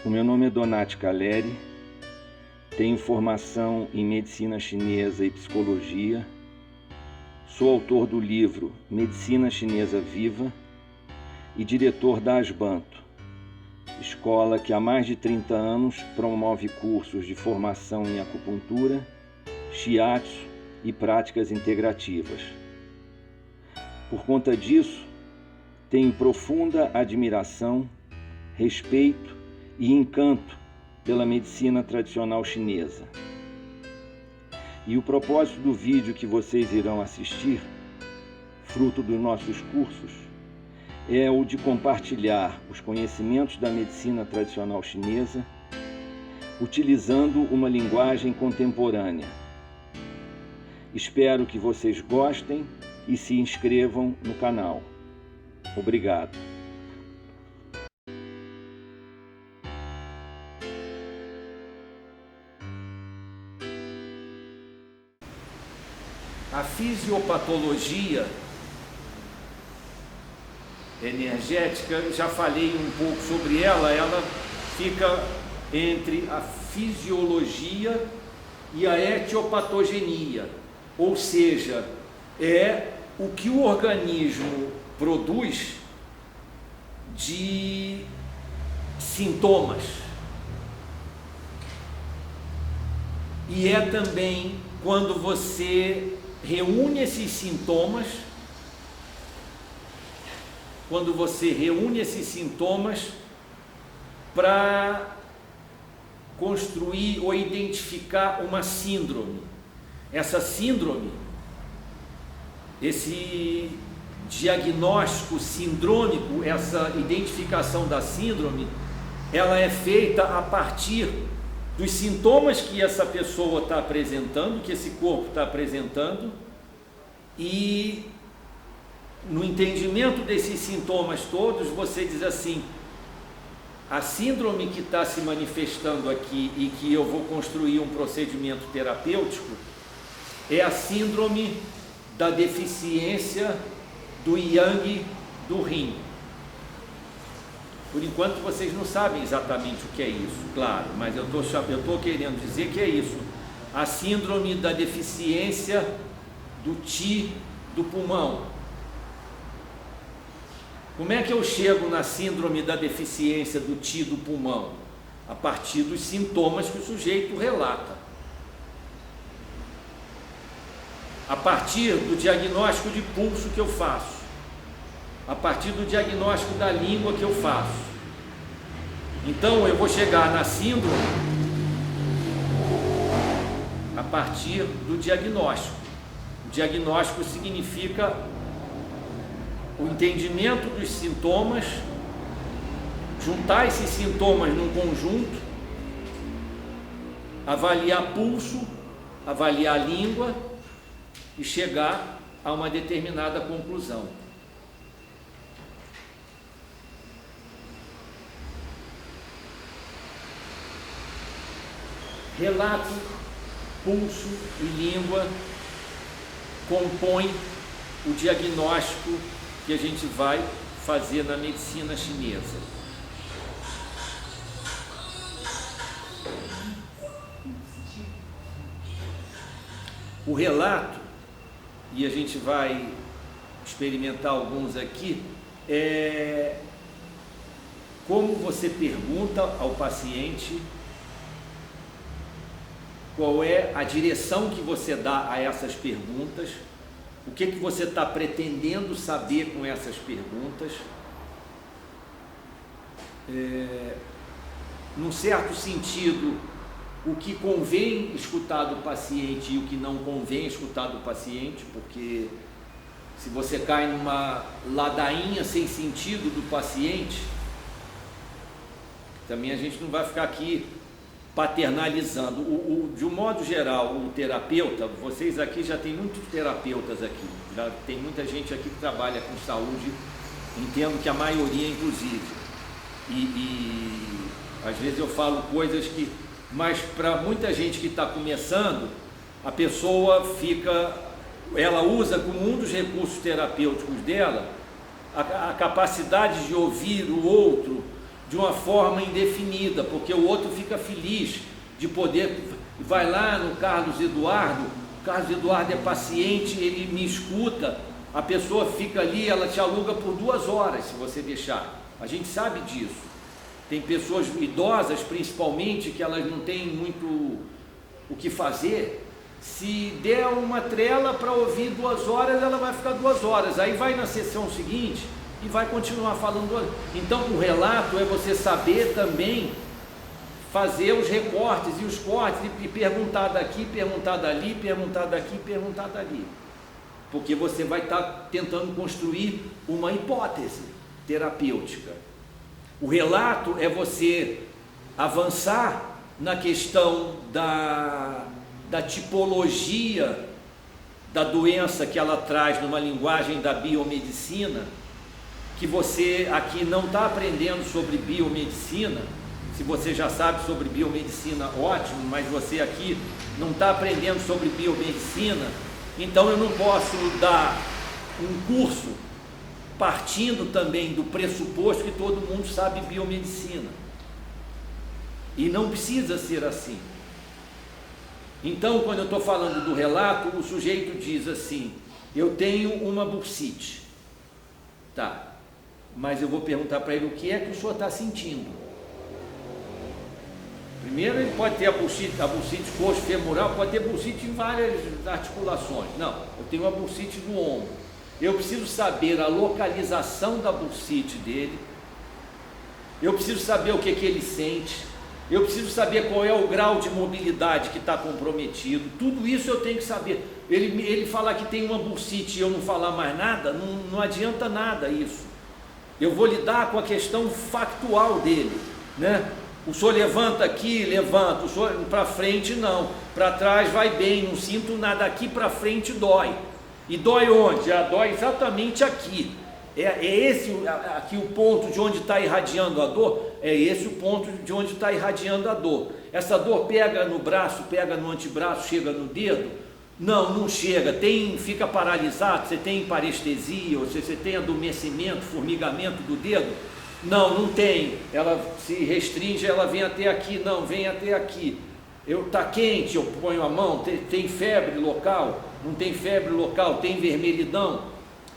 O meu nome é Donati Caleri, tenho formação em Medicina Chinesa e Psicologia, sou autor do livro Medicina Chinesa Viva e diretor da Asbanto, escola que há mais de 30 anos promove cursos de formação em acupuntura, shiatsu e práticas integrativas. Por conta disso, tenho profunda admiração, respeito e encanto pela medicina tradicional chinesa. E o propósito do vídeo que vocês irão assistir, fruto dos nossos cursos, é o de compartilhar os conhecimentos da medicina tradicional chinesa, utilizando uma linguagem contemporânea. Espero que vocês gostem e se inscrevam no canal. Obrigado. A fisiopatologia energética, já falei um pouco sobre ela fica entre a fisiologia e a etiopatogenia, ou seja, é o que o organismo produz de sintomas. E é também quando você reúne esses sintomas, para construir ou identificar uma síndrome. Essa síndrome, esse diagnóstico sindrômico, essa identificação da síndrome, ela é feita a partir dos sintomas que essa pessoa está apresentando, que esse corpo está apresentando, e no entendimento desses sintomas todos, você diz assim: a síndrome que está se manifestando aqui e que eu vou construir um procedimento terapêutico é a síndrome da deficiência do yang do rim. Por enquanto vocês não sabem exatamente o que é isso, claro, mas eu estou querendo dizer que é isso. A síndrome da deficiência do qi do pulmão. Como é que eu chego na síndrome da deficiência do qi do pulmão? A partir dos sintomas que o sujeito relata. A partir do diagnóstico de pulso que eu faço. A partir do diagnóstico da língua que eu faço. Então eu vou chegar na síndrome a partir do diagnóstico. O diagnóstico significa o entendimento dos sintomas, juntar esses sintomas num conjunto, avaliar pulso, avaliar a língua e chegar a uma determinada conclusão. Relato, pulso e língua compõem o diagnóstico que a gente vai fazer na medicina chinesa. O relato, e a gente vai experimentar alguns aqui, é como você pergunta ao paciente qual é a direção que você dá a essas perguntas, o que você está pretendendo saber com essas perguntas. Num certo sentido, o que convém escutar do paciente e o que não convém escutar do paciente, porque se você cai numa ladainha sem sentido do paciente, também a gente não vai ficar aqui paternalizando. De um modo geral, o terapeuta, vocês aqui já tem muitos terapeutas aqui, já tem muita gente aqui que trabalha com saúde, entendo que a maioria inclusive, e às vezes eu falo coisas que, mas para muita gente que está começando, a pessoa ela usa como um dos recursos terapêuticos dela a capacidade de ouvir o outro de uma forma indefinida, porque o outro fica feliz de poder, vai lá no Carlos Eduardo, o Carlos Eduardo é paciente, ele me escuta, a pessoa fica ali, ela te aluga por 2 horas, se você deixar, a gente sabe disso. Tem pessoas idosas, principalmente, que elas não têm muito o que fazer. Se der uma trela para ouvir 2 horas, ela vai ficar 2 horas, aí vai na sessão seguinte e vai continuar falando. Então o relato é você saber também fazer os recortes e os cortes e perguntar daqui, perguntar dali, perguntar daqui, perguntar dali, porque você vai estar tentando construir uma hipótese terapêutica. O relato é você avançar na questão da tipologia da doença que ela traz numa linguagem da biomedicina, que você aqui não está aprendendo sobre biomedicina. Se você já sabe sobre biomedicina, ótimo, mas você aqui não está aprendendo sobre biomedicina, então eu não posso dar um curso partindo também do pressuposto que todo mundo sabe biomedicina. E não precisa ser assim. Então, quando eu estou falando do relato, o sujeito diz assim: eu tenho uma bursite. Tá, mas eu vou perguntar para ele o que é que o senhor está sentindo. Primeiro, ele pode ter a bursite coxo-femoral, pode ter bursite em várias articulações. Não, eu tenho uma bursite no ombro. Eu preciso saber a localização da bursite dele, eu preciso saber o que ele sente, eu preciso saber qual é o grau de mobilidade que está comprometido. Tudo isso eu tenho que saber. Ele falar que tem uma bursite e eu não falar mais nada, não adianta nada isso. Eu vou lidar com a questão factual dele, né? O senhor levanta aqui, levanta, o senhor para frente não, para trás vai bem, não sinto nada, aqui para frente dói. E dói onde? Dói exatamente aqui. É esse aqui o ponto de onde está irradiando a dor? É esse o ponto de onde está irradiando a dor. Essa dor pega no braço, pega no antebraço, chega no dedo? Não chega, fica paralisado, você tem parestesia, ou você tem adormecimento, formigamento do dedo? Não tem, ela se restringe, ela vem até aqui, não, vem até aqui. Está quente, eu ponho a mão, tem febre local, não tem febre local, tem vermelhidão,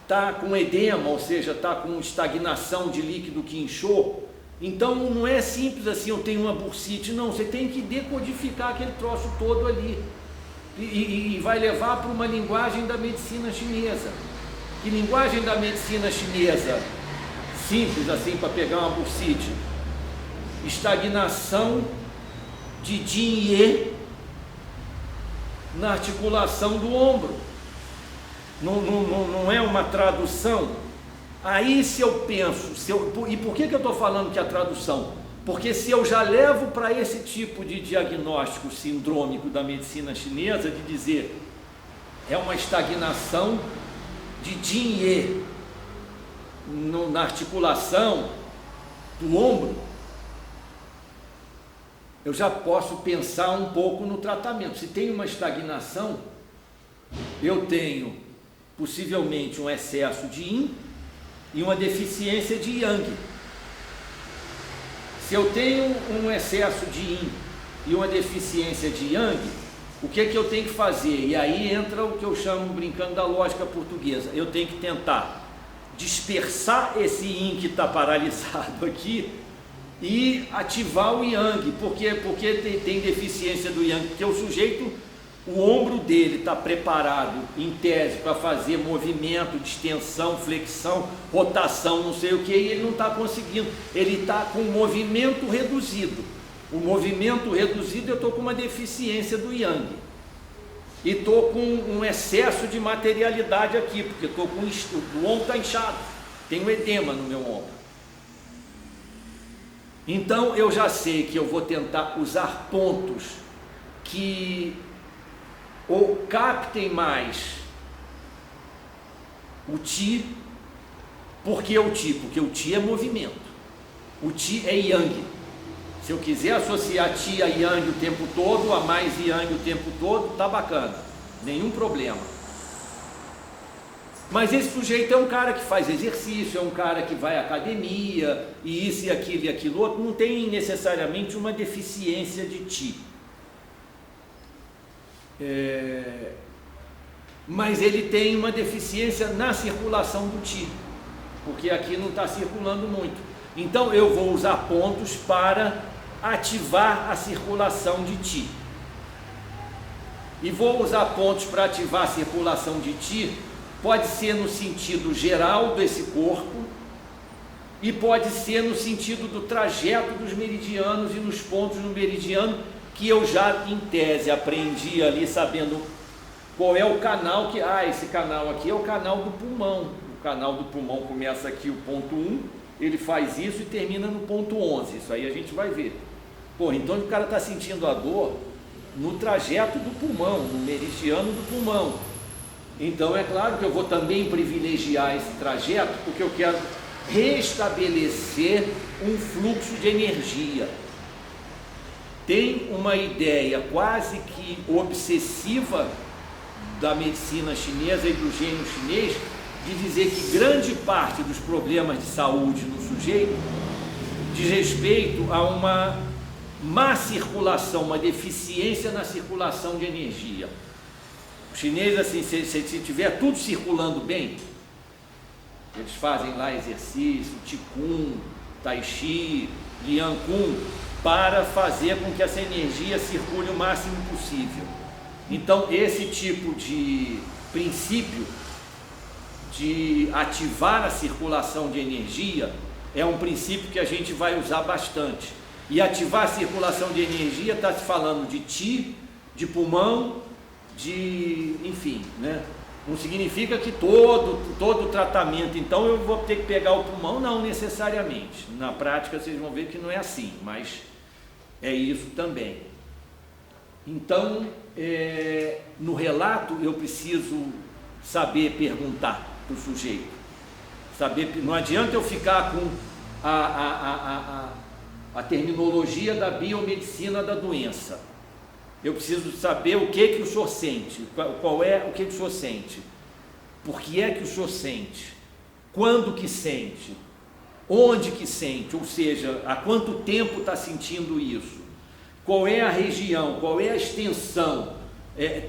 está com edema, ou seja, está com estagnação de líquido que inchou. Então não é simples assim, eu tenho uma bursite, não, você tem que decodificar aquele troço todo ali, e vai levar para uma linguagem da medicina chinesa. Que linguagem da medicina chinesa? Simples assim, para pegar uma bursite: estagnação de Jin-Ye na articulação do ombro. Não é uma tradução. Aí se eu penso, e por que eu estou falando que é a tradução? Porque se eu já levo para esse tipo de diagnóstico sindrômico da medicina chinesa, de dizer é uma estagnação de Jin-Ye na articulação do ombro, eu já posso pensar um pouco no tratamento. Se tem uma estagnação, eu tenho possivelmente um excesso de Yin e uma deficiência de Yang. Se eu tenho um excesso de Yin e uma deficiência de Yang, o que eu tenho que fazer? E aí entra o que eu chamo, brincando, da lógica portuguesa. Eu tenho que tentar dispersar esse Yin que está paralisado aqui e ativar o Yang. Porque tem deficiência do Yang? Porque o sujeito, o ombro dele está preparado, em tese, para fazer movimento, distensão, flexão, rotação, não sei o que, e ele não está conseguindo. Ele está com movimento reduzido. O movimento reduzido, eu estou com uma deficiência do Yang. E estou com um excesso de materialidade aqui, porque estou com o ombro está inchado, tem um edema no meu ombro. Então eu já sei que eu vou tentar usar pontos que ou captem mais o Qi. Por que o Qi? Porque o Qi é movimento, o Qi é Yang. Se eu quiser associar Qi a Yang o tempo todo, a mais Yang o tempo todo, tá bacana, nenhum problema. Mas esse sujeito é um cara que faz exercício, é um cara que vai à academia, e isso e aquilo outro, não tem necessariamente uma deficiência de ti. Mas ele tem uma deficiência na circulação do ti, porque aqui não está circulando muito. Então eu vou usar pontos para ativar a circulação de ti. E vou usar pontos para ativar a circulação de ti, pode ser no sentido geral desse corpo, e pode ser no sentido do trajeto dos meridianos e nos pontos no meridiano, que eu já, em tese, aprendi ali, sabendo qual é o canal que... esse canal aqui é o canal do pulmão. O canal do pulmão começa aqui, o ponto 1, ele faz isso e termina no ponto 11. Isso aí a gente vai ver. Então o cara está sentindo a dor no trajeto do pulmão, no meridiano do pulmão. Então é claro que eu vou também privilegiar esse trajeto, porque eu quero restabelecer um fluxo de energia. Tem uma ideia quase que obsessiva da medicina chinesa e do gênio chinês de dizer que grande parte dos problemas de saúde no sujeito diz respeito a uma má circulação, uma deficiência na circulação de energia. Os chineses, assim, se tiver tudo circulando bem, eles fazem lá exercício, Qigong, Tai Chi, Liang Kung, para fazer com que essa energia circule o máximo possível. Então, esse tipo de princípio de ativar a circulação de energia é um princípio que a gente vai usar bastante. E ativar a circulação de energia está se falando de ti, de pulmão, enfim, né? Não significa que todo tratamento, então eu vou ter que pegar o pulmão, não necessariamente. Na prática vocês vão ver que não é assim, mas é isso também. Então, no relato eu preciso saber perguntar para o sujeito. Não adianta eu ficar com a terminologia da biomedicina da doença. Eu preciso saber o que o senhor sente, o que o senhor sente, por que é que o senhor sente, quando que sente, onde que sente, ou seja, há quanto tempo está sentindo isso, qual é a região, qual é a extensão,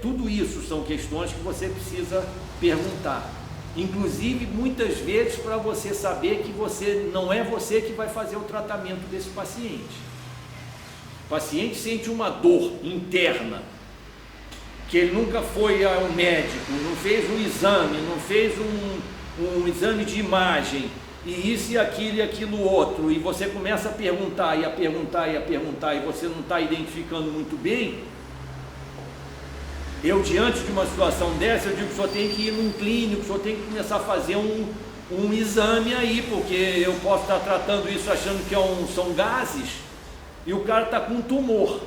tudo isso são questões que você precisa perguntar. Inclusive, muitas vezes, para você saber que não é você que vai fazer o tratamento desse paciente. O paciente sente uma dor interna, que ele nunca foi ao médico, não fez um exame, não fez um exame de imagem, e isso e aquilo outro, e você começa a perguntar, e a perguntar, e você não está identificando muito bem. Eu, diante de uma situação dessa, eu digo que o senhor tem que ir num clínico, o senhor tem que começar a fazer um exame aí, porque eu posso estar tratando isso achando que são gases, e o cara está com um tumor.